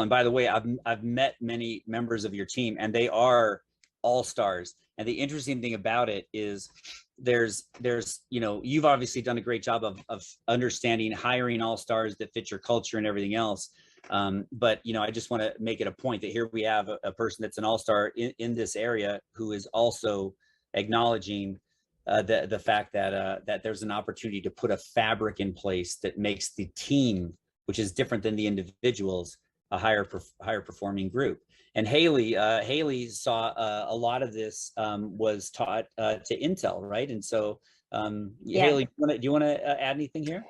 And by the way, I've met many members of your team, and they are all stars. And the interesting thing about it is there's you've obviously done a great job of understanding hiring all stars that fit your culture and everything else. But I just want to make it a point that here we have a person that's an all-star in this area who is also acknowledging the fact that there's an opportunity to put a fabric in place that makes the team, which is different than the individuals, a higher performing group. And Haley saw a lot of this was taught to Intel, right? And so Haley, do you want to add anything here?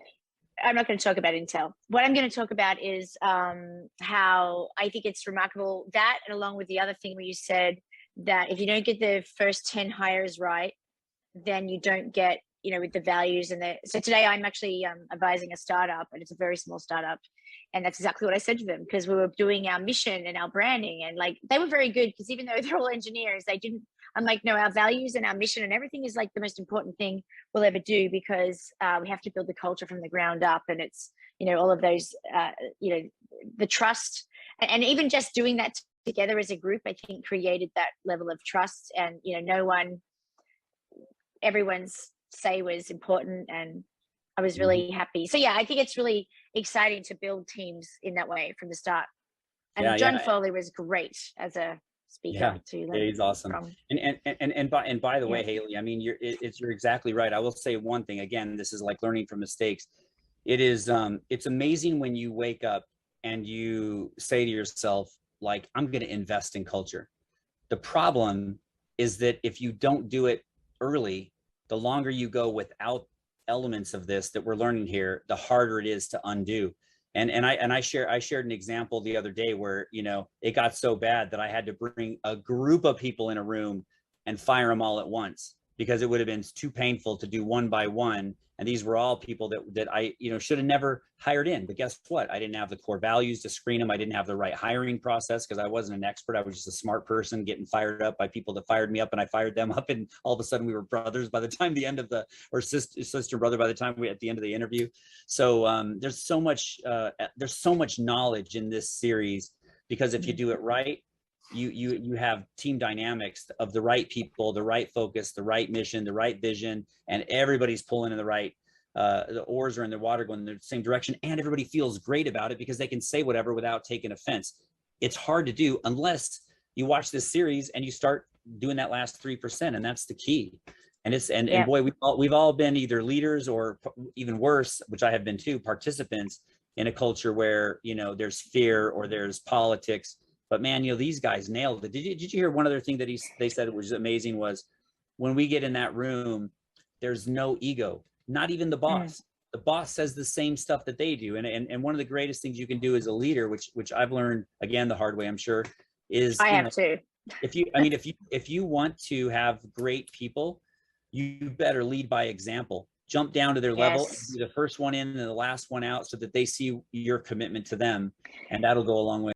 I'm not going to talk about Intel. What I'm going to talk about is how I think it's remarkable that, and along with the other thing where you said that if you don't get the first 10 hires right, then you don't get, with the values and so today I'm actually advising a startup, and it's a very small startup. And that's exactly what I said to them, because we were doing our mission and our branding, and like, they were very good, because even though they're all engineers, I'm like, no, our values and our mission and everything is like the most important thing we'll ever do, because we have to build the culture from the ground up. And it's, all of those, the trust, and even just doing that together as a group, I think created that level of trust. And, everyone's say was important, and I was really happy. So yeah, I think it's really exciting to build teams in that way from the start. And John Foley was great as a speaker too. Yeah, he's awesome. And by the way, Haley, I mean, you're exactly right. I will say one thing again. This is like learning from mistakes. It is it's amazing when you wake up and you say to yourself, like, I'm going to invest in culture. The problem is that if you don't do it early, the longer you go without elements of this that we're learning here, the harder it is to undo. And I shared an example the other day where, it got so bad that I had to bring a group of people in a room and fire them all at once, because it would have been too painful to do one by one. And these were all people that I, should have never hired in. But guess what? I didn't have the core values to screen them. I didn't have the right hiring process, because I wasn't an expert. I was just a smart person getting fired up by people that fired me up, and I fired them up. And all of a sudden we were brothers by the time the end of or sister brother by the time we at the end of the interview. So there's so much knowledge in this series, because if you do it right, you have team dynamics of the right people, the right focus, the right mission, the right vision, and everybody's pulling in the right, the oars are in the water going in the same direction, and everybody feels great about it because they can say whatever without taking offense. It's hard to do unless you watch this series and you start doing that last 3%, and that's the key. And and boy, we've all been either leaders or even worse, which I have been too, participants in a culture where there's fear or there's politics. But man, these guys nailed it. Did you hear one other thing that they said was amazing was, when we get in that room, there's no ego, not even the boss. The boss says the same stuff that they do. And one of the greatest things you can do as a leader, which I've learned again the hard way, I'm sure, is I have too. If you want to have great people, you better lead by example. Jump down to their level, and be the first one in and the last one out, so that they see your commitment to them, and that'll go a long way.